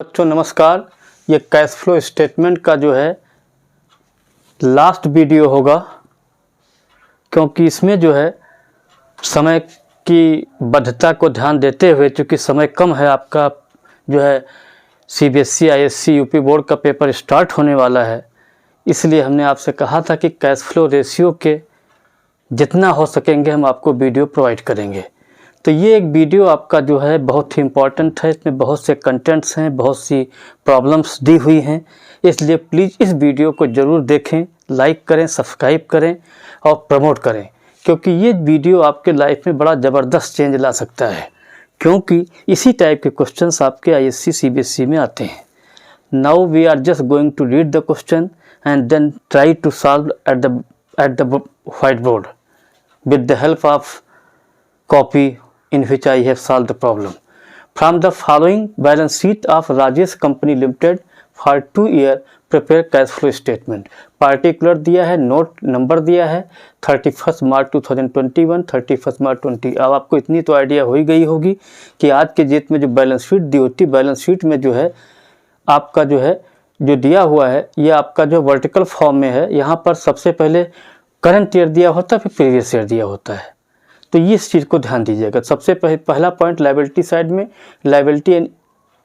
बच्चों नमस्कार। ये कैश फ्लो स्टेटमेंट का जो है लास्ट वीडियो होगा, क्योंकि इसमें जो है समय की बद्धता को ध्यान देते हुए, चूँकि समय कम है, आपका जो है सीबीएसई आईएससी यूपी बोर्ड का पेपर स्टार्ट होने वाला है, इसलिए हमने आपसे कहा था कि कैश फ्लो रेशियो के जितना हो सकेंगे हम आपको वीडियो प्रोवाइड करेंगे। तो ये एक वीडियो आपका जो है बहुत ही इम्पॉर्टेंट है। इसमें बहुत से कंटेंट्स हैं, बहुत सी प्रॉब्लम्स दी हुई हैं, इसलिए प्लीज़ इस वीडियो को ज़रूर देखें, लाइक करें, सब्सक्राइब करें और प्रमोट करें, क्योंकि ये वीडियो आपके लाइफ में बड़ा ज़बरदस्त चेंज ला सकता है, क्योंकि इसी टाइप के क्वेश्चंस आपके आईएससी सीबीएसई में आते हैं। Now we are just going to read the question and then try to solve at the white board with the help of copy in which I have solved the problem. From the following balance sheet of Rajesh Company Limited for 2 year prepare cash flow statement. Particular दिया है, note number दिया है 31 मार्च 2021, 31 मार्च 20। अब आपको इतनी तो idea हो ही गई होगी कि आज के डेट में जो बैलेंस शीट दी होती है, बैलेंस शीट में जो है आपका जो है जो दिया हुआ है ये आपका जो वर्टिकल फॉर्म में है। यहाँ पर सबसे पहले करंट ईयर दिया होता है, फिर प्रीवियस ईयर दिया होता है, तो ये इस चीज़ को ध्यान दीजिएगा। सबसे पहला पॉइंट लायबिलिटी साइड में liability and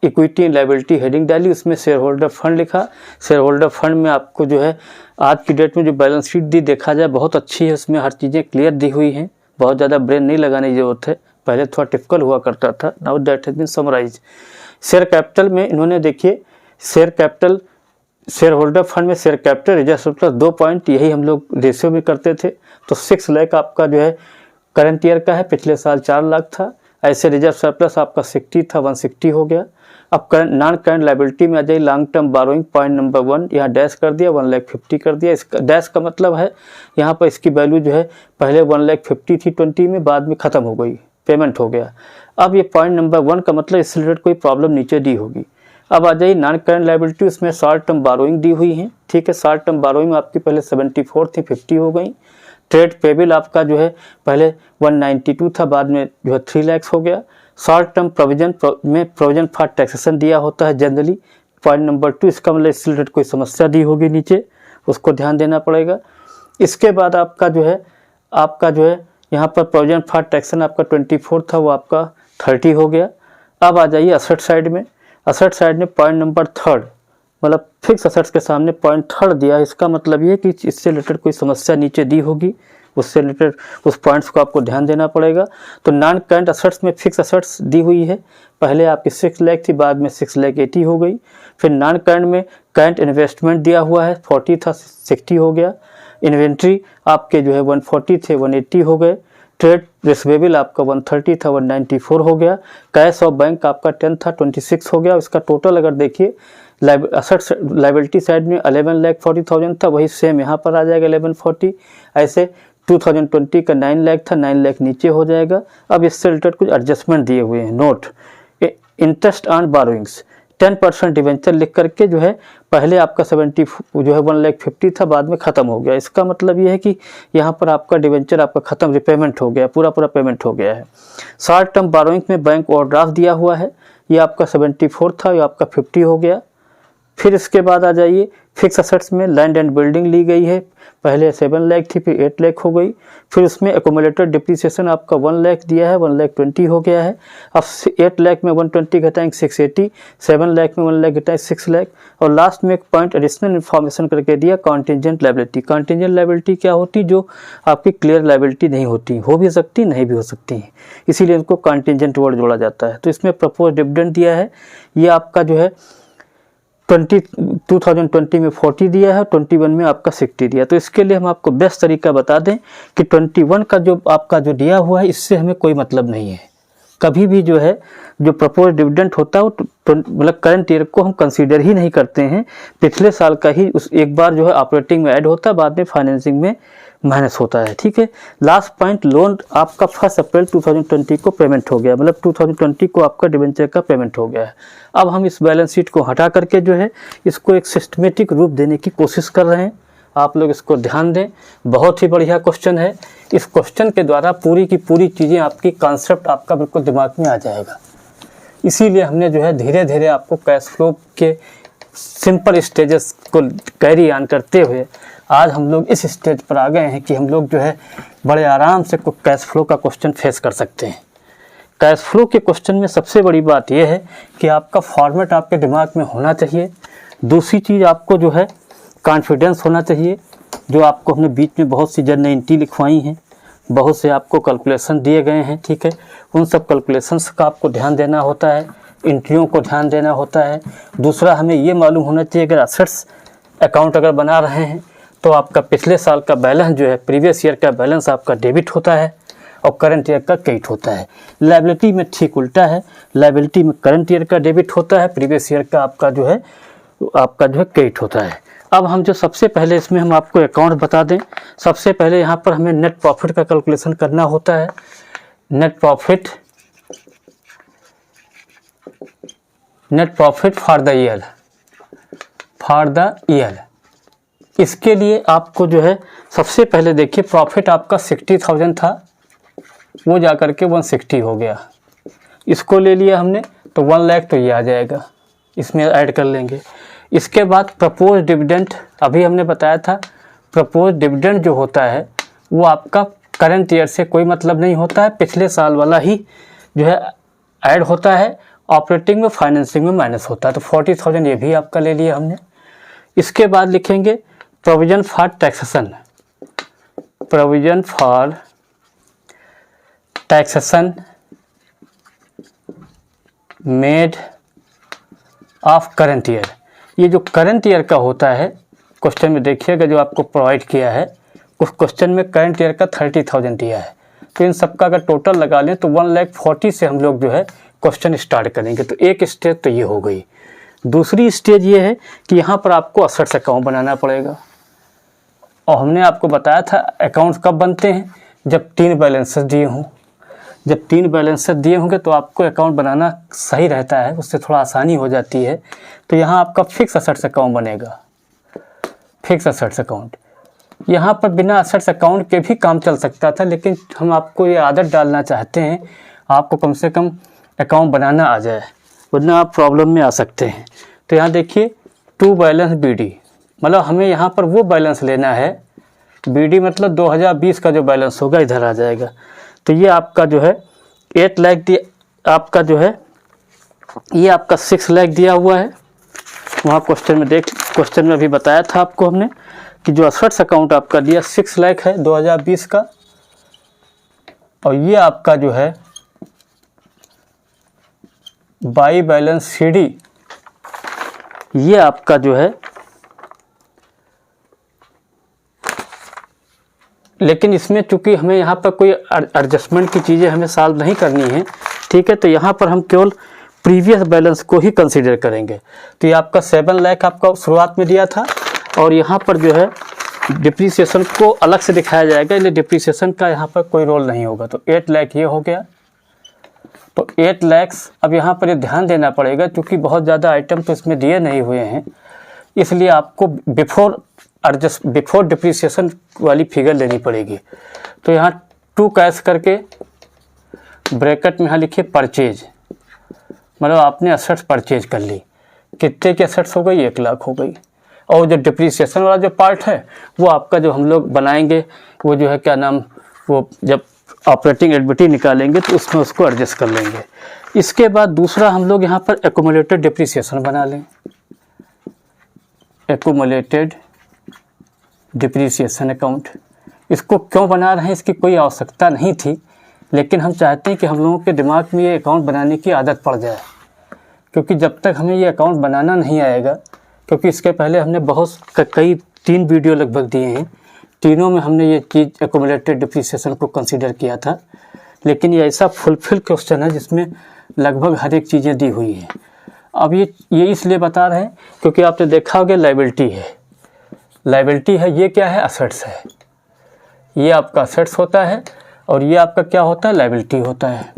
equity and liability heading डाली, उसमें शेयर होल्डर फंड लिखा। शेयर होल्डर फंड में आपको जो है आज की डेट में जो बैलेंस शीट दी देखा जाए बहुत अच्छी है, उसमें हर चीज़ें क्लियर दी हुई हैं, बहुत ज़्यादा ब्रेन नहीं लगाने की जरूरत है, पहले थोड़ा टिपिकल हुआ करता था, now that has been summarise. Share capital में इन्होंने देखिए share capital, share holder fund में share capital reserve surplus 2 point, यही हम लोग रेशियो में करते थे। तो 6 लाख आपका जो है करंट ईयर का है, पिछले साल 4 लाख था। ऐसे रिजर्व सरप्लस आपका 60 था, 160 हो गया। अब नॉन करंट लायबिलिटी में आ जाइए, long term borrowing point number 1 यहाँ डैश कर दिया, 1,50,000 कर दिया। इसका डैश का मतलब है यहाँ पर इसकी वैल्यू जो है पहले 1,50,000 थी 20 में, बाद में ख़त्म हो गई, पेमेंट हो गया। अब ये पॉइंट नंबर 1 का मतलब इससे रिलेटेड कोई प्रॉब्लम नीचे दी होगी। अब आ जाइए नॉन करंट लायबिलिटी, उसमें शॉर्ट टर्म बोरोइंग दी हुई है, ठीक है। शॉर्ट टर्म बोरोइंग में आपकी पहले 74 थी, 50 हो गई। ट्रेड पेबल आपका जो है पहले 192 था, बाद में जो है 3 लाख हो गया। शॉर्ट टर्म प्रोविजन में प्रोविजन फॉर टैक्सेशन दिया होता है जनरली, पॉइंट नंबर 2, इसका मतलब इससे रिलेटेड कोई समस्या दी होगी नीचे, उसको ध्यान देना पड़ेगा। इसके बाद आपका जो है यहाँ पर प्रोविजन फॉर टैक्सेशन आपका 24 था, वो आपका 30 हो गया। अब आ जाइए असेट साइड में, असेट साइड में पॉइंट नंबर 3 मतलब फिक्स असेट्स के सामने पॉइंट 3 दिया है, इसका मतलब ये कि इससे रिलेटेड कोई समस्या नीचे दी होगी, उससे रिलेटेड उस पॉइंट्स को आपको ध्यान देना पड़ेगा। तो नॉन करंट असेट्स में फिक्स असेट्स दी हुई है, पहले आपकी 6 लाख थी, बाद में 6,80,000 हो गई। फिर नॉन करंट में करंट इन्वेस्टमेंट दिया हुआ है, 40 था, 60 हो गया। इन्वेंट्री आपके जो है 140 थे, 180 हो गए। ट्रेड रिसीवेबल आपका 130 था, 194 हो गया। कैश ऑफ बैंक आपका 10 था, 26 हो गया। इसका टोटल अगर देखिए असेट्स लायबिलिटी साइड में 11,40,000 था, वही सेम यहाँ पर आ जाएगा 1140। ऐसे 2020 का 9 लाख था, 9 लाख नीचे हो जाएगा। अब इससे रिलेटेड कुछ एडजस्टमेंट दिए हुए हैं। Note interest on borrowings 10% debenture लिख करके जो है पहले आपका 1,50,000 था, बाद में ख़त्म हो गया। इसका मतलब ये है कि यहाँ पर आपका डिवेंचर आपका ख़त्म, रिपेमेंट हो गया, पूरा पेमेंट हो गया है। शॉर्ट टर्म बोरोइंग में बैंक ओवरड्राफ्ट दिया हुआ है, ये आपका 74 था, ये आपका 50 हो गया। फिर इसके बाद आ जाइए फिक्स असेट्स में लैंड एंड बिल्डिंग ली गई है, पहले 7 लाख थी, फिर 8 लाख हो गई। फिर उसमें एकोमुलेटेड डिप्रिसिएशन आपका 1 लाख दिया है, 1,20,000 हो गया है। अब 8 लाख में 120 घटाएंगे 680, 7 लाख में 1 लाख घटाएंगे 6 लाख। और लास्ट में एक पॉइंट एडिशनल इन्फॉर्मेशन करके दिया, कॉन्टिजेंट लायबिलिटी। कॉन्टिजेंट लायबिलिटी क्या होती, जो आपकी क्लियर लायबिलिटी नहीं होती, हो भी सकती नहीं भी हो सकती है, इसीलिए इसको कॉन्टिजेंट वर्ड जोड़ा जाता है। तो इसमें प्रपोज डिविडेंड दिया है, ये आपका जो है 2020 में 40 दिया है, 21 में आपका 60 दिया। तो इसके लिए हम आपको बेस्ट तरीका बता दें कि 21 का जो आपका जो दिया हुआ है, इससे हमें कोई मतलब नहीं है। कभी भी जो है जो प्रपोज डिविडेंड होता है वो मतलब करंट ईयर को हम कंसीडर ही नहीं करते हैं, पिछले साल का ही उस एक बार जो है ऑपरेटिंग में ऐड होता है, बाद में फाइनेंसिंग में माइनस होता है, ठीक है। लास्ट पॉइंट, लोन आपका 1 अप्रैल 2020 को पेमेंट हो गया, मतलब 2020 को आपका डिवेंचर का पेमेंट हो गया है। अब हम इस बैलेंस शीट को हटा करके जो है इसको एक सिस्टमेटिक रूप देने की कोशिश कर रहे हैं, आप लोग इसको ध्यान दें। बहुत ही बढ़िया क्वेश्चन है, इस क्वेश्चन के द्वारा पूरी की पूरी चीज़ें आपकी कॉन्सेप्ट आपका बिल्कुल दिमाग में आ जाएगा। इसीलिए हमने जो है धीरे धीरे आपको कैश फ्लो के सिंपल स्टेजेस को कैरी ऑन करते हुए आज हम लोग इस स्टेज पर आ गए हैं कि हम लोग जो है बड़े आराम से कैश फ्लो का क्वेश्चन फेस कर सकते हैं। कैश फ्लो के क्वेश्चन में सबसे बड़ी बात यह है कि आपका फॉर्मेट आपके दिमाग में होना चाहिए। दूसरी चीज़ आपको जो है कॉन्फिडेंस होना चाहिए। जो आपको हमने बीच में बहुत सी जर्नल एंट्री लिखवाई हैं, बहुत से आपको कैलकुलेशन दिए गए हैं, ठीक है, उन सब कैलकुलेशंस का आपको ध्यान देना होता है, एंट्रियों को ध्यान देना होता है। दूसरा हमें ये मालूम होना चाहिए अगर असेट्स अकाउंट अगर बना रहे हैं तो आपका पिछले साल का बैलेंस जो है प्रीवियस ईयर का बैलेंस आपका डेबिट होता है और करंट ईयर का क्रेडिट होता है। लायबिलिटी में ठीक उल्टा है, लायबिलिटी में करंट ईयर का डेबिट होता है, प्रीवियस ईयर का आपका जो है क्रेडिट होता है। अब हम जो सबसे पहले इसमें हम आपको अकाउंट बता दें। सबसे पहले यहाँ पर हमें नेट प्रॉफिट का कैलकुलेशन करना होता है। Net profit for the year. इसके लिए आपको जो है सबसे पहले देखिए प्रॉफिट आपका 60,000 था, वो जाकर के 160 हो गया। इसको ले लिया हमने तो 1 लाख तो ये आ जाएगा, इसमें ऐड कर लेंगे। इसके बाद प्रपोज डिविडेंड, अभी हमने बताया था प्रपोज डिविडेंड जो होता है वो आपका करंट ईयर से कोई मतलब नहीं होता है, पिछले साल वाला ही जो है ऐड होता है। ऑपरेटिंग में फाइनेंसिंग में माइनस होता है, तो 40,000 ये भी आपका ले लिया हमने। इसके बाद लिखेंगे provision for taxation, provision for taxation made of current year. ये जो करंट ईयर का होता है क्वेश्चन में देखिएगा जो आपको प्रोवाइड किया है, उस क्वेश्चन में करंट ईयर का 30,000 दिया है। तो इन सबका अगर टोटल लगा लें तो 1,40,000 से हम लोग जो है क्वेश्चन स्टार्ट करेंगे। तो एक स्टेज तो ये हो गई। दूसरी स्टेज ये है कि यहाँ पर आपको असेट्स अकाउंट बनाना पड़ेगा। और हमने आपको बताया था अकाउंट कब बनते हैं, जब 3 बैलेंसेस दिए हों। जब 3 बैलेंसेस दिए होंगे तो आपको अकाउंट बनाना सही रहता है, उससे थोड़ा आसानी हो जाती है। तो यहाँ आपका फिक्स असेट्स अकाउंट बनेगा, फिक्स असेट्स अकाउंट। यहाँ पर बिना असेट्स अकाउंट के भी काम चल सकता था, लेकिन हम आपको ये आदत डालना चाहते हैं आपको कम से कम अकाउंट बनाना आ जाए, वरना आप प्रॉब्लम में आ सकते हैं। तो यहाँ देखिए टू बैलेंस BD, मतलब हमें यहाँ पर वो बैलेंस लेना है। BD मतलब 2020 का जो बैलेंस होगा इधर आ जाएगा। तो ये आपका जो है 8 लाख दिया, आपका जो है ये आपका 6 लाख दिया हुआ है। वहाँ क्वेश्चन में अभी बताया था आपको हमने कि जो असेट्स अकाउंट आपका दिया 6 लाख है 2020 का। और ये आपका जो है बाई बैलेंस CD, ये आपका जो है, लेकिन इसमें चूंकि हमें यहाँ पर कोई एडजस्टमेंट की चीज़ें हमें सॉल्व नहीं करनी है, ठीक है, तो यहाँ पर हम केवल प्रीवियस बैलेंस को ही कंसीडर करेंगे। तो ये आपका 7 लाख आपका शुरुआत में दिया था, और यहाँ पर जो है डिप्रिसिएशन को अलग से दिखाया जाएगा, इसलिए डिप्रिसिएशन का यहाँ पर कोई रोल नहीं होगा। तो 8 लाख ये हो गया। तो 8 लाख अब यहाँ पर ये ध्यान देना पड़ेगा क्योंकि बहुत ज़्यादा आइटम तो इसमें दिए नहीं हुए हैं, इसलिए आपको बिफोर डिप्रिसिएशन वाली फिगर लेनी पड़ेगी। तो यहाँ टू कैश करके ब्रैकेट में यहाँ लिखिए परचेज, मतलब आपने असेट्स परचेज कर ली। कितने की असेट्स हो गई, 1 लाख हो गई। और जो डिप्रिसिएशन वाला जो पार्ट है वो आपका जो हम लोग बनाएंगे वो जो है क्या नाम, वो जब ऑपरेटिंग एडबिटी निकालेंगे तो उसमें उसको एडजस्ट कर लेंगे। इसके बाद दूसरा हम लोग यहाँ पर एक्यूमुलेटेड डिप्रिसिएशन बना लें। एक्यूमुलेटेड डिप्रिसिएशन अकाउंट, इसको क्यों बना रहे हैं, इसकी कोई आवश्यकता नहीं थी, लेकिन हम चाहते हैं कि हम लोगों के दिमाग में ये अकाउंट बनाने की आदत पड़ जाए, क्योंकि जब तक हमें ये अकाउंट बनाना नहीं आएगा, क्योंकि इसके पहले हमने कई 3 वीडियो लगभग दिए हैं, तीनों में हमने ये चीज़ एक्यूमुलेटेड डिप्रिसिएशन को कंसीडर किया था, लेकिन ये ऐसा फुलफिल क्वेश्चन है जिसमें लगभग हर एक चीज़ें दी हुई हैं। अब ये इसलिए बता रहे हैं क्योंकि आपने देखा होगा लायबिलिटी है, ये क्या है, असेट्स है। ये आपका असेट्स होता है और ये आपका क्या होता है, लायबिलिटी होता है।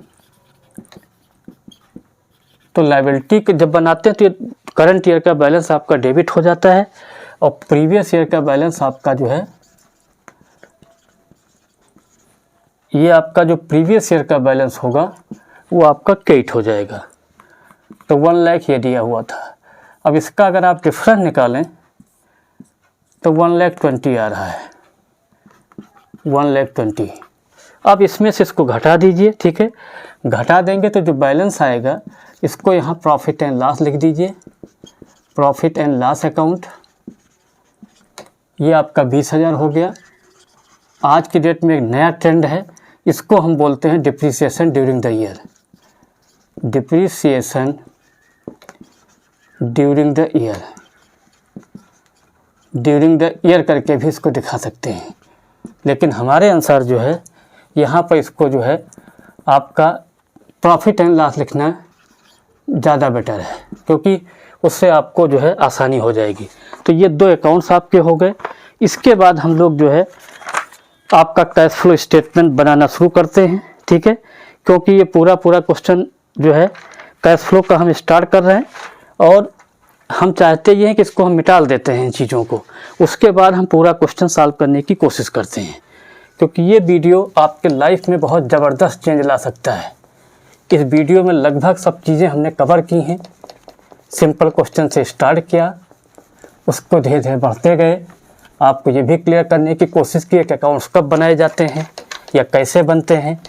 तो लायबिलिटी जब बनाते हैं तो करंट ईयर का बैलेंस आपका डेबिट हो जाता है और प्रीवियस ईयर का बैलेंस आपका जो है, ये आपका जो प्रीवियस ईयर का बैलेंस होगा वो आपका क्रेडिट हो जाएगा। तो 1 लाख ये दिया हुआ था। अब इसका अगर आप डिफरेंस निकालें तो 1,20,000 आ रहा है, 1,20,000। अब इसमें से इसको घटा दीजिए, ठीक है। घटा देंगे तो जो बैलेंस आएगा इसको यहाँ प्रॉफिट एंड लॉस लिख दीजिए, प्रॉफिट एंड लॉस अकाउंट। ये आपका 20,000 हो गया। आज की डेट में एक नया ट्रेंड है, इसको हम बोलते हैं depreciation during the year. Depreciation during the year, during the year करके भी इसको दिखा सकते हैं, लेकिन हमारे अनुसार जो है यहाँ पर इसको जो है आपका प्रॉफिट एंड लॉस लिखना ज़्यादा बेटर है, क्योंकि उससे आपको जो है आसानी हो जाएगी। तो ये 2 अकाउंट्स आपके हो गए। इसके बाद हम लोग जो है आपका कैश फ्लो स्टेटमेंट बनाना शुरू करते हैं, ठीक है। क्योंकि ये पूरा क्वेश्चन जो है कैश फ्लो का हम स्टार्ट कर रहे हैं, और हम चाहते ये हैं कि इसको हम मिटा देते हैं इन चीज़ों को, उसके बाद हम पूरा क्वेश्चन सॉल्व करने की कोशिश करते हैं। क्योंकि ये वीडियो आपके लाइफ में बहुत ज़बरदस्त चेंज ला सकता है। इस वीडियो में लगभग सब चीज़ें हमने कवर की हैं। सिंपल क्वेश्चन से स्टार्ट किया, उसको धीरे धीरे बढ़ते गए, आपको ये भी क्लियर करने की कोशिश की कि अकाउंट्स कब बनाए जाते हैं या कैसे बनते हैं,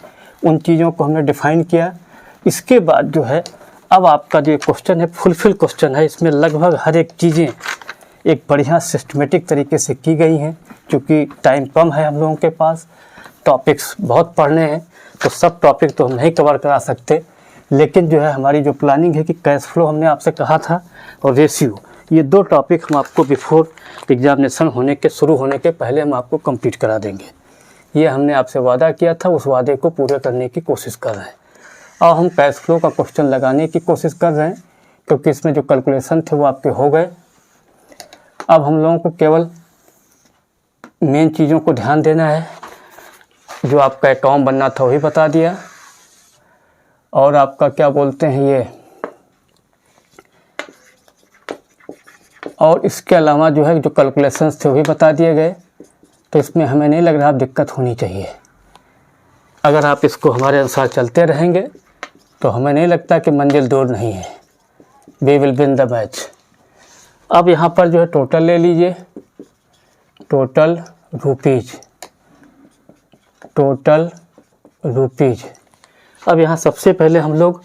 उन चीज़ों को हमने डिफ़ाइन किया। इसके बाद जो है अब आपका जो क्वेश्चन है फुलफिल क्वेश्चन है, इसमें लगभग हर एक चीज़ें एक बढ़िया सिस्टमेटिक तरीके से की गई हैं। क्योंकि टाइम कम है हम लोगों के पास, टॉपिक्स बहुत पढ़ने हैं, तो सब टॉपिक तो हम नहीं कवर करा सकते, लेकिन जो है हमारी जो प्लानिंग है कि कैश फ्लो हमने आपसे कहा था और रेशियो, ये 2 टॉपिक हम आपको बिफोर एग्जामिनेशन शुरू होने के पहले हम आपको कंप्लीट करा देंगे। ये हमने आपसे वादा किया था, उस वादे को पूरे करने की कोशिश कर रहे हैं। और हम कैश फ्लो का क्वेश्चन लगाने की कोशिश कर रहे हैं, क्योंकि इसमें जो कैलकुलेशन थे वो आपके हो गए। अब हम लोगों को केवल मेन चीज़ों को ध्यान देना है। जो आपका अकाउंट बनना था वही बता दिया, और आपका क्या बोलते हैं ये, और इसके अलावा जो है जो कैलकुलेशंस थे वही बता दिए गए। तो इसमें हमें नहीं लग रहा दिक्कत होनी चाहिए। अगर आप इसको हमारे अनुसार चलते रहेंगे तो हमें नहीं लगता कि मंजिल दूर नहीं है। We will win the match. अब यहाँ पर जो है टोटल ले लीजिए, टोटल रुपीज़। अब यहाँ सबसे पहले हम लोग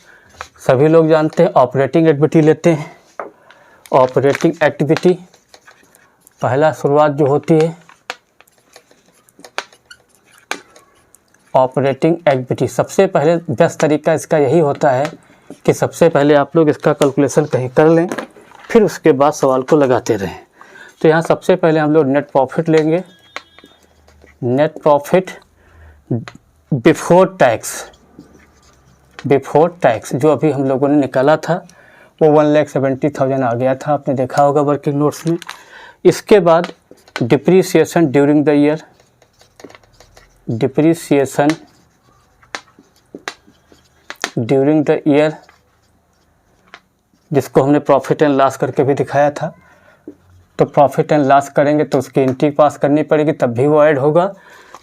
सभी लोग जानते हैं ऑपरेटिंग एक्टिविटी लेते हैं। ऑपरेटिंग एक्टिविटी पहला शुरुआत जो होती है ऑपरेटिंग एक्टिविटी, सबसे पहले बेस्ट तरीका इसका यही होता है कि सबसे पहले आप लोग इसका कैलकुलेशन कहीं कर लें, फिर उसके बाद सवाल को लगाते रहें। तो यहाँ सबसे पहले हम लोग नेट प्रॉफिट लेंगे। नेट प्रॉफिट बिफोर टैक्स जो अभी हम लोगों ने निकाला था वो 1,70,000 आ गया था, आपने देखा होगा वर्किंग नोट्स में। इसके बाद depreciation during the year, depreciation during the year, जिसको हमने प्रॉफिट एंड लॉस करके भी दिखाया था। तो प्रॉफिट एंड लॉस करेंगे तो उसकी एंट्री पास करनी पड़ेगी, तब भी वो ऐड होगा,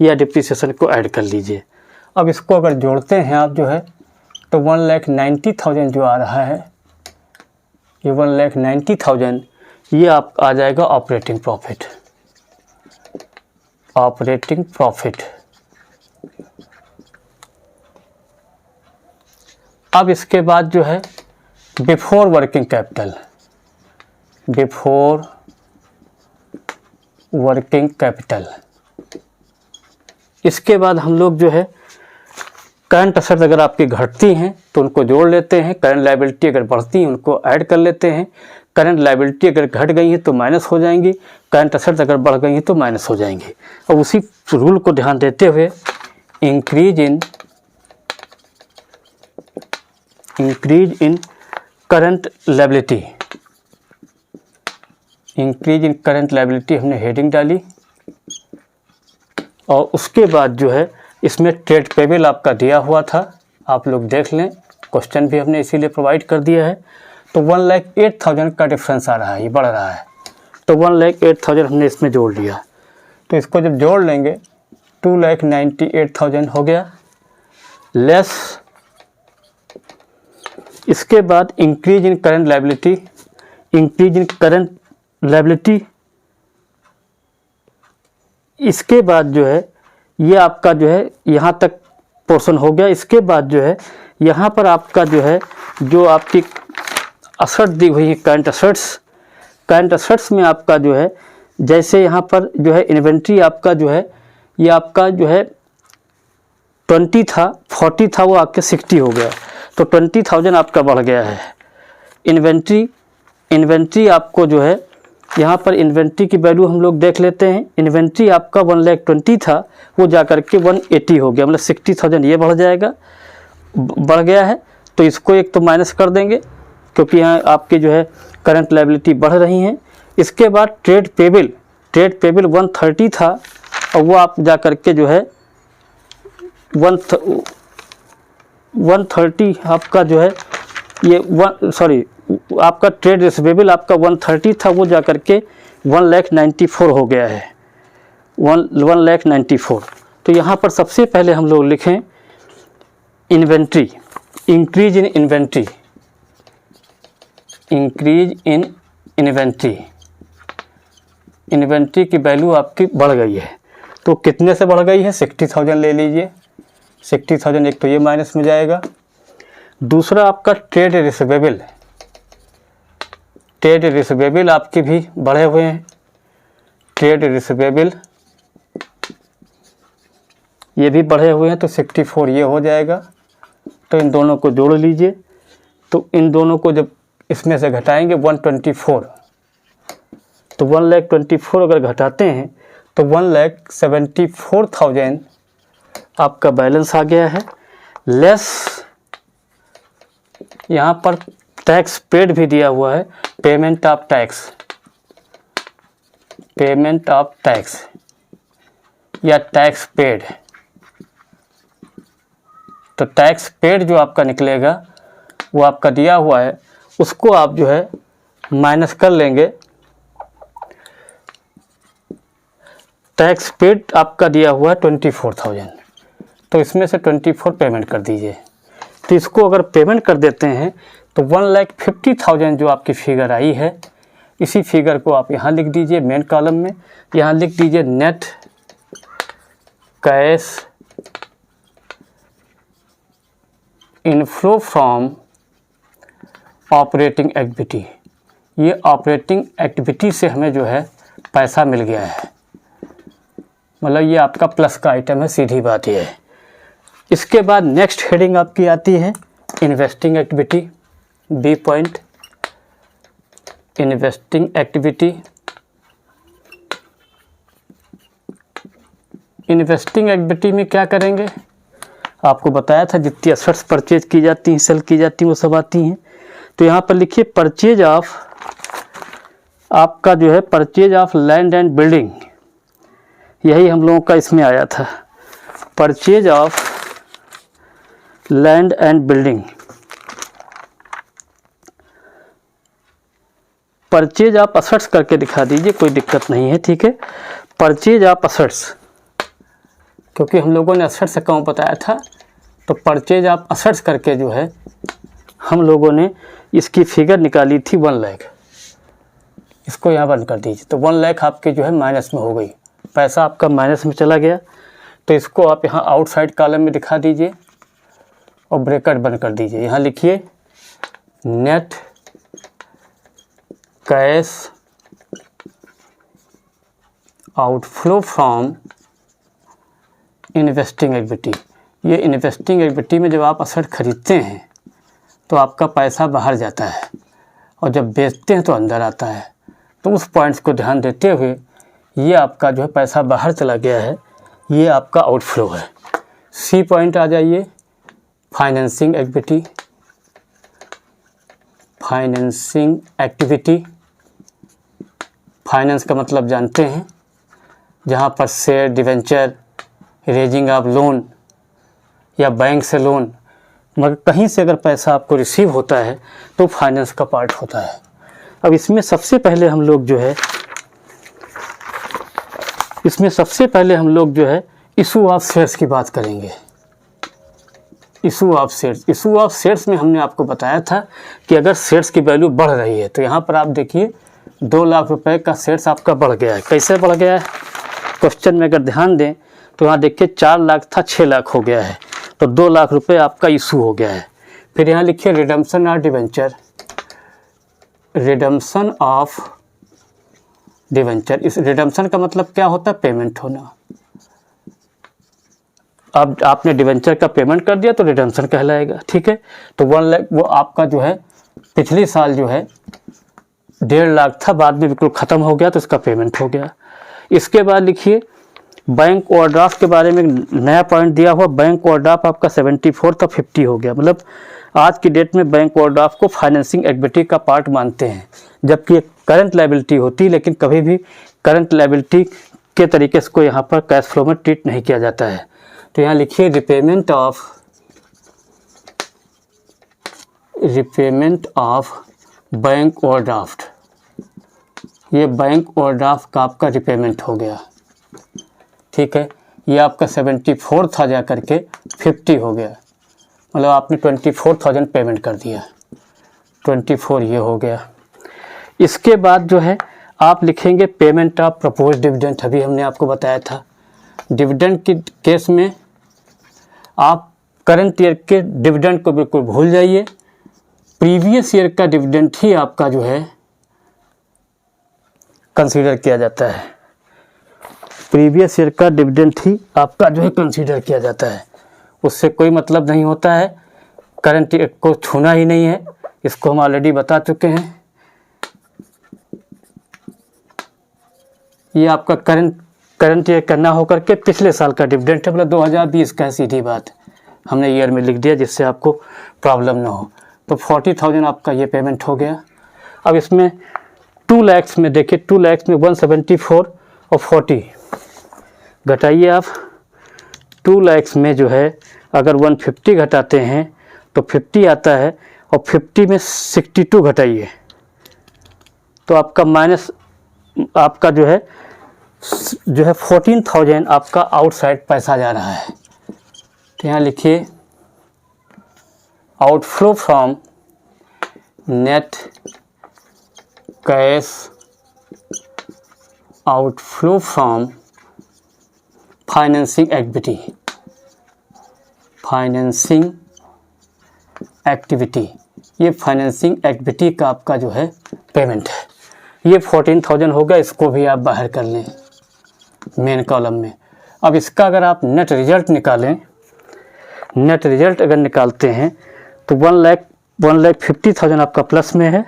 या डिप्रिसिएशन को ऐड कर लीजिए। अब इसको अगर जोड़ते हैं आप जो है तो 1,90,000 जो आ रहा है, ये 1,90,000 ये आप आ जाएगा ऑपरेटिंग प्रॉफिट। Operating profit. अब इसके बाद जो है before working capital, before working capital. इसके बाद हम लोग जो है करंट असेट्स अगर आपकी घटती हैं तो उनको जोड़ लेते हैं, करंट लायबिलिटी अगर बढ़ती हैं उनको ऐड कर लेते हैं। करंट लायबिलिटी अगर घट गई है तो माइनस हो जाएंगी, करंट असेट्स अगर बढ़ गई हैं तो माइनस हो जाएंगी। और उसी रूल को ध्यान देते हुए increase in current liability, increase in current liability हमने हेडिंग डाली। और उसके बाद जो है इसमें ट्रेड पेबल आपका दिया हुआ था, आप लोग देख लें, क्वेश्चन भी हमने इसीलिए प्रोवाइड कर दिया है। तो 1,08,000 का डिफरेंस आ रहा है, ये बढ़ रहा है, तो 1,08,000 हमने इसमें जोड़ लिया। तो इसको जब जोड़ लेंगे 2,98,000 हो गया, लेस इसके बाद increase in current liability, increase in current liability. इसके बाद जो है ये आपका जो है यहाँ तक पोर्शन हो गया। इसके बाद जो है यहाँ पर आपका जो है जो आपकी असट दी हुई है करंट असेट्स, करंट असेट्स में आपका जो है जैसे यहाँ पर जो है इन्वेंट्री आपका जो है ये आपका जो है 20 था, 40 था, वो आपके 60 हो गया, तो 20,000 आपका बढ़ गया है। इन्वेंट्री आपको जो है यहाँ पर इन्वेंट्री की वैल्यू हम लोग देख लेते हैं। इन्वेंट्री आपका 1,20,000 था, वो जा कर के 180 हो गया, मतलब 60,000 ये बढ़ जाएगा, बढ़ गया है। तो इसको एक तो माइनस कर देंगे क्योंकि यहाँ आपकी जो है करंट लायबिलिटी बढ़ रही हैं। इसके बाद ट्रेड पेबल 130 था और वो आप जा कर के जो है 130 आपका जो है ये आपका ट्रेड रिसीवेबल आपका 130 था, वो जा कर के 1,94,000 हो गया है, 1,94,000। तो यहाँ पर सबसे पहले हम लोग लिखें inventory, increase in inventory, increase in inventory. Inventory की वैल्यू आपकी बढ़ गई है, तो कितने से बढ़ गई है? 60,000 ले लीजिए, 60,000 एक तो ये माइनस में जाएगा। दूसरा आपका ट्रेड रिसीवेबल, ट्रेड रिसीवेबल आपके भी बढ़े हुए हैं, ट्रेड रिसीवेबल ये भी बढ़े हुए हैं, तो 64 ये हो जाएगा। तो इन दोनों को जोड़ लीजिए, तो इन दोनों को जब इसमें से घटाएंगे 124, तो 1,24,000 अगर घटाते हैं तो 1,74,000 आपका बैलेंस आ गया है। लेस यहाँ पर टैक्स पेड भी दिया हुआ है, payment of tax, payment of tax या टैक्स पेड। तो टैक्स पेड जो आपका निकलेगा वो आपका दिया हुआ है, उसको आप जो है माइनस कर लेंगे। टैक्स पेड आपका दिया हुआ है 24,000, तो इसमें से 24 पेमेंट कर दीजिए। तो इसको अगर पेमेंट कर देते हैं तो 1,50,000 जो आपकी फिगर आई है, इसी फिगर को आप यहाँ लिख दीजिए मेन कॉलम में। यहाँ लिख दीजिए net cash inflow from operating activity. ये ऑपरेटिंग एक्टिविटी से हमें जो है पैसा मिल गया है, मतलब ये आपका प्लस का आइटम है, सीधी बात ये है। इसके बाद नेक्स्ट हेडिंग आपकी आती है investing activity, B point, investing activity. Investing activity में क्या करेंगे? आपको बताया था जितनी असेट्स परचेज की जाती हैं, सेल की जाती हैं, वो सब आती हैं। तो यहाँ पर लिखिए परचेज ऑफ, आपका जो है purchase of land and building, यही हम लोगों का इसमें आया था, purchase of land and building. Purchase of assets करके दिखा दीजिए, कोई दिक्कत नहीं है, ठीक है। परचेज ऑफ असेट्स, क्योंकि हम लोगों ने असेट्स अकाउंट बताया था, तो परचेज ऑफ असेट्स करके जो है हम लोगों ने इसकी फिगर निकाली थी 1 लाख। इसको यहाँ बंद कर दीजिए, तो 1 लाख आपके जो है माइनस में हो गई, पैसा आपका माइनस में चला गया। तो इसको आप यहाँ आउटसाइड कॉलम में दिखा दीजिए और ब्रैकेट बंद कर दीजिए। यहाँ लिखिए net cash outflow from investing activity. ये इन्वेस्टिंग एक्टिविटी में जब आप असेट खरीदते हैं तो आपका पैसा बाहर जाता है और जब बेचते हैं तो अंदर आता है। तो उस पॉइंट्स को ध्यान देते हुए ये आपका जो है पैसा बाहर चला गया है, ये आपका आउटफ्लो है। सी पॉइंट आ जाइए, financing activity, financing activity. Finance का मतलब जानते हैं, जहाँ पर share, debenture, raising of loan या बैंक से लोन, मगर कहीं से अगर पैसा आपको रिसीव होता है तो फाइनेंस का पार्ट होता है। अब इसमें सबसे पहले हम लोग जो है इशू ऑफ शेयर्स की बात करेंगे। Issue of shares. Issue of shares में हमने आपको बताया था कि अगर शेयर्स की वैल्यू बढ़ रही है तो यहाँ पर आप देखिए 2 लाख रुपए का शेयर्स आपका बढ़ गया है। कैसे बढ़ गया है, क्वेश्चन में अगर ध्यान दें तो यहाँ देखिए 4 लाख था 6 लाख हो गया है, तो 2 लाख रुपए आपका इशू हो गया है। फिर यहाँ लिखिए redemption of debenture, redemption of debenture. इस रिडम्पशन का मतलब क्या होता है, पेमेंट होना। अब आपने डिवेंचर का पेमेंट कर दिया तो रिडम्पशन कहलाएगा, ठीक है। तो 1 लाख वो आपका जो है पिछले साल जो है 1.5 लाख था, बाद में बिल्कुल ख़त्म हो गया तो इसका पेमेंट हो गया। इसके बाद लिखिए बैंक ओवरड्राफ्ट के बारे में नया पॉइंट दिया हुआ। बैंक ओवरड्राफ्ट आपका 74 था 50 हो गया। मतलब आज की डेट में बैंक ओवरड्राफ्ट को फाइनेंसिंग एक्टिविटी का पार्ट मानते हैं, जबकि एक करंट लायबिलिटी होती है, लेकिन कभी भी करंट लायबिलिटी के तरीके से को यहाँ पर कैश फ्लो में ट्रीट नहीं किया जाता है। तो यहाँ लिखिए रिपेमेंट ऑफ बैंक ओवरड्राफ्ट। ये बैंक ओवरड्राफ्ट का आपका रिपेमेंट हो गया, ठीक है। ये आपका 74 था जा करके 50 हो गया, मतलब आपने 24,000 पेमेंट कर दिया, 24 ये हो गया। इसके बाद जो है आप लिखेंगे पेमेंट ऑफ प्रपोज डिविडेंड। अभी हमने आपको बताया था डिविडेंड के केस में आप करंट ईयर के डिविडेंड को बिल्कुल भूल जाइए, प्रीवियस ईयर का डिविडेंड ही आपका जो है कंसीडर किया जाता है। प्रीवियस ईयर का डिविडेंड ही आपका जो है कंसीडर किया जाता है, उससे कोई मतलब नहीं होता है। करंट ईयर को छूना ही नहीं है, इसको हम ऑलरेडी बता चुके हैं। ये आपका करंट ईयर करना होकर के पिछले साल का डिविडेंड है, मतलब 2020 का है, सीधी बात हमने ईयर में लिख दिया जिससे आपको प्रॉब्लम ना हो। तो 40,000 आपका ये पेमेंट हो गया। अब इसमें 2 लाख में देखिए, 2 लाख में 174 और 40 घटाइए आप। 2 लाख में जो है अगर 150 घटाते हैं तो 50 आता है, और 50 में 62 घटाइए तो आपका माइनस आपका जो है 14,000 आपका आउटसाइड पैसा जा रहा है। तो यहाँ लिखिए outflow from net cash, outflow from financing activity, financing activity. ये फाइनेंसिंग एक्टिविटी का आपका जो है पेमेंट है। ये 14,000 होगा, इसको भी आप बाहर कर लें मेन कॉलम में। अब इसका अगर आप नेट रिजल्ट निकालें, नेट रिजल्ट अगर निकालते हैं तो 1,50,000 आपका प्लस में है,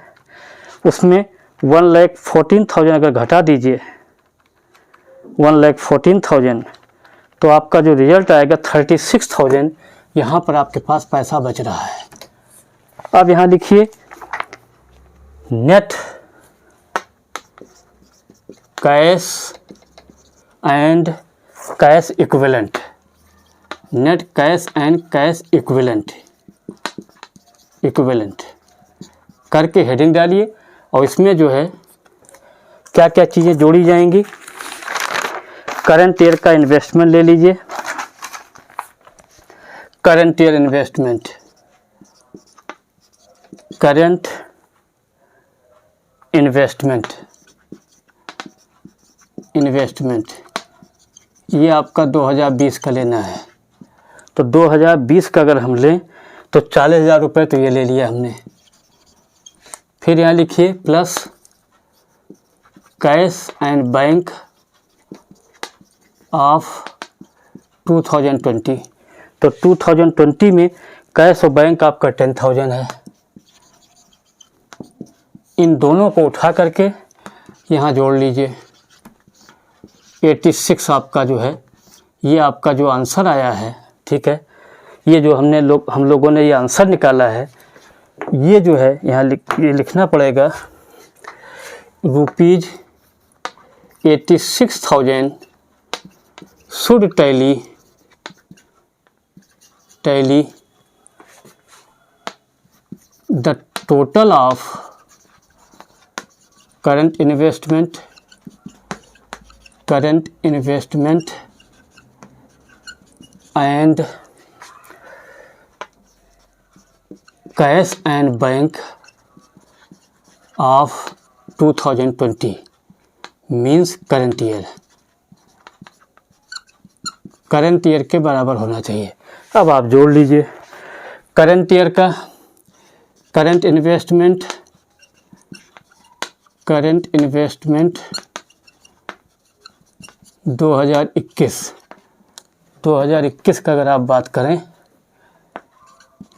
उसमें 1,14,000 अगर घटा दीजिए 1,14,000 तो आपका जो रिजल्ट आएगा 36,000 यहाँ पर आपके पास पैसा बच रहा है। अब यहाँ लिखिए net cash and cash equivalent, net cash and cash equivalent करके हेडिंग डालिए, और इसमें जो है क्या क्या चीज़ें जोड़ी जाएंगी। करंट ईयर का इन्वेस्टमेंट ले लीजिए, current year investment, current investment ये आपका 2020 का लेना है। तो 2020 का अगर हम लें तो 40,000 रुपये तो ये ले लिया हमने। फिर यहाँ लिखिए plus cash and bank of 2020। तो 2020 में कैश और बैंक आपका 10,000 है। इन दोनों को उठा करके यहाँ जोड़ लीजिए, 86 आपका जो है ये आपका जो आंसर आया है, ठीक है। ये जो हम लोगों ने ये आंसर निकाला है, ये जो है यहाँ ये लिखना पड़ेगा ₹86,000 should tally the total of current investment and cash and bank of 2020 means current year, current year के बराबर होना चाहिए। अब आप जोड़ लीजिए करंट ईयर का करंट इन्वेस्टमेंट 2021 का अगर आप बात करें,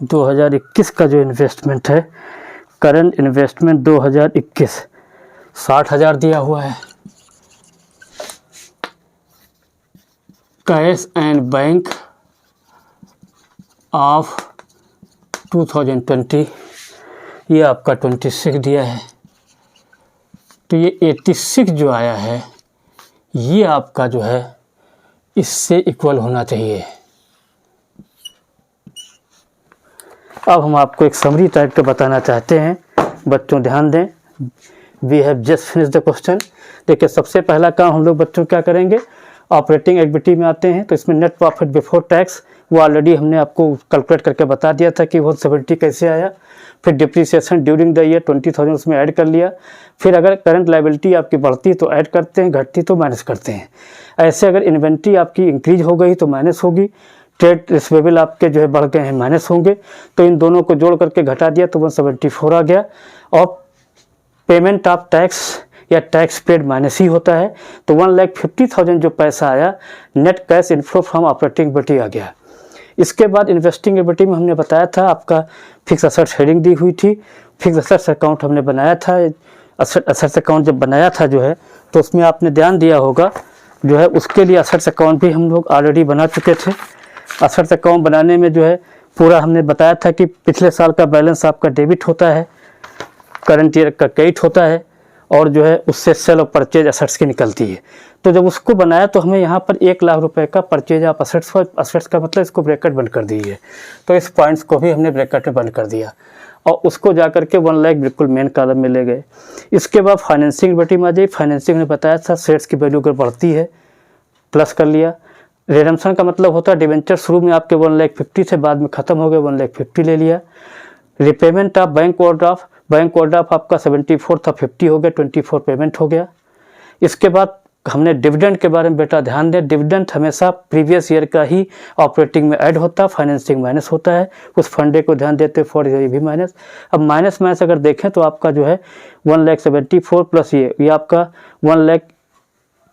2021 का जो इन्वेस्टमेंट है, करंट इन्वेस्टमेंट 2021 60,000 दिया हुआ है। कैश एंड बैंक ऑफ 2020 ये आपका 26 दिया है, तो ये 86 जो आया है ये आपका जो है इससे इक्वल होना चाहिए। अब हम आपको एक समरी टाइप का बताना चाहते हैं, बच्चों ध्यान दें। We have just finish the question. देखिए सबसे पहला काम हम लोग बच्चों क्या करेंगे, ऑपरेटिंग एक्टिविटी में आते हैं तो इसमें नेट प्रॉफिट बिफोर टैक्स वो ऑलरेडी हमने आपको कैलकुलेट करके बता दिया था कि वो 70 कैसे आया। फिर डिप्रिसिएशन ड्यूरिंग द ईयर 20,000 उसमें ऐड कर लिया। फिर अगर करंट लायबिलिटी आपकी बढ़ती तो ऐड करते हैं, घटती तो माइनस करते हैं। ऐसे अगर इन्वेंट्री आपकी इंक्रीज हो गई तो माइनस होगी, ट्रेड रिसीवेबल आपके जो है बढ़ गए हैं माइनस होंगे, तो इन दोनों को जोड़ करके घटा दिया तो 174 आ गया। और पेमेंट ऑफ टैक्स या टैक्स पेड माइनस ही होता है, तो 1,50,000 जो पैसा आया net cash inflow from operating activity आ गया। इसके बाद इन्वेस्टिंग एक्टिविटी में हमने बताया था आपका फिक्स असेट्स हेडिंग दी हुई थी, फिक्स असेट्स अकाउंट हमने बनाया था। असेट्स अकाउंट जब बनाया था जो है तो उसमें आपने ध्यान दिया होगा जो है उसके लिए असेट्स अकाउंट भी हम लोग ऑलरेडी बना चुके थे। असेट्स अकाउंट बनाने में जो है पूरा हमने बताया था कि पिछले साल का बैलेंस आपका डेबिट होता है, करंट ईयर का क्रेडिट होता है, और जो है उससे सेल और परचेज असेट्स की निकलती है। तो जब उसको बनाया तो हमें यहाँ पर 1 लाख रुपए का परचेज ऑफ असेट्स का मतलब इसको ब्रैकेट बंद कर दीजिए, तो इस पॉइंट्स को भी हमने ब्रैकेट में बंद कर दिया और उसको जा करके 1 लाख बिल्कुल मेन कॉलम में ले गए। इसके बाद फाइनेंसिंग एक्टिविटी में आ जाइए। फाइनेंसिंग ने बताया था शेयर्स की वैल्यू अगर बढ़ती है प्लस कर लिया। रिडम्पशन का मतलब होता है डिवेंचर शुरू में आपके 1,50,000 से बाद में ख़त्म हो गए 1,50,000 ले लिया। रिपेमेंट ऑफ बैंक ओवरड्राफ्ट आपका 74 था 50 हो गया, 24 पेमेंट हो गया। इसके बाद हमने डिविडेंड के बारे में बेटा ध्यान दें, डिविडेंड हमेशा प्रीवियस ईयर का ही ऑपरेटिंग में ऐड होता है, फाइनेंसिंग माइनस होता है, उस फंडे को ध्यान देते फॉर ये भी माइनस। अब माइनस अगर देखें तो आपका जो है 1,74,000 प्लस ये आपका 1 लाख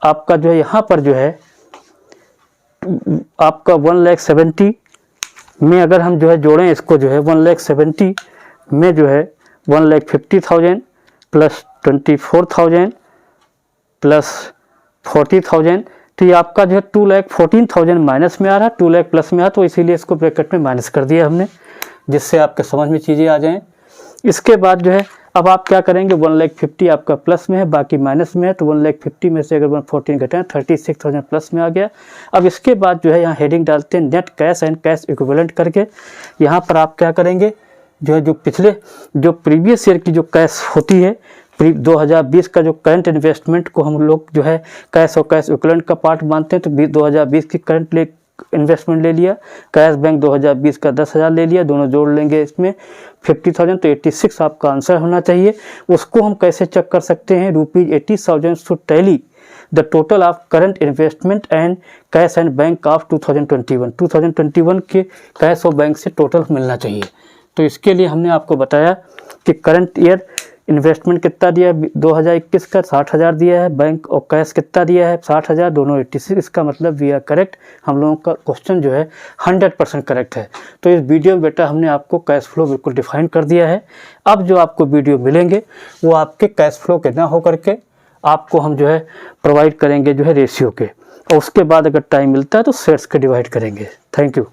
आपका जो है यहाँ पर जो है आपका 1,70,000 में अगर हम जो है जोड़ें इसको जो है 1,70,000 में जो है 1,50,000 प्लस 24,000 प्लस 40,000, तो ये आपका जो है 2,14,000 माइनस में आ रहा है, 2 लाख प्लस में आ, तो इसीलिए इसको ब्रैकेट में माइनस कर दिया हमने, जिससे आपके समझ में चीज़ें आ जाएं। इसके बाद जो है अब आप क्या करेंगे 1,50,000 आपका प्लस में है, बाकी माइनस में है, तो 1,50,000 में से अगर 114 घटाएं 36,000 प्लस में आ गया। अब इसके बाद जो है यहाँ हेडिंग डालते हैं net cash and cash equivalent करके। यहाँ पर आप क्या करेंगे जो है जो प्रीवियस ईयर की जो कैश होती है 2020 का जो करंट इन्वेस्टमेंट को हम लोग जो है कैश और कैश इक्विवेलेंट का पार्ट मानते हैं, तो 2020 की करंट इन्वेस्टमेंट ले लिया, कैश बैंक 2020 का 10,000 ले लिया, दोनों जोड़ लेंगे इसमें 50,000, तो 86 आपका आंसर होना चाहिए। उसको हम कैसे चेक कर सकते हैं, ₹80,000 should tally the total of current investment and cash and bank of 2021 के कैश और बैंक से टोटल मिलना चाहिए। तो इसके लिए हमने आपको बताया कि करंट ईयर इन्वेस्टमेंट कितना दिया है 2021 का 60,000 दिया है, बैंक और कैश कितना दिया है 60,000, दोनों 86। इसका मतलब वी आर करेक्ट, हम लोगों का क्वेश्चन जो है 100% करेक्ट है। तो इस वीडियो में बेटा हमने आपको कैश फ्लो बिल्कुल डिफाइन कर दिया है। अब जो आपको वीडियो मिलेंगे वो आपके कैश फ्लो के ना हो करके आपको हम जो है प्रोवाइड करेंगे जो है रेशियो के, और उसके बाद अगर टाइम मिलता है तो शेयर्स के डिवाइड करेंगे। Thank you.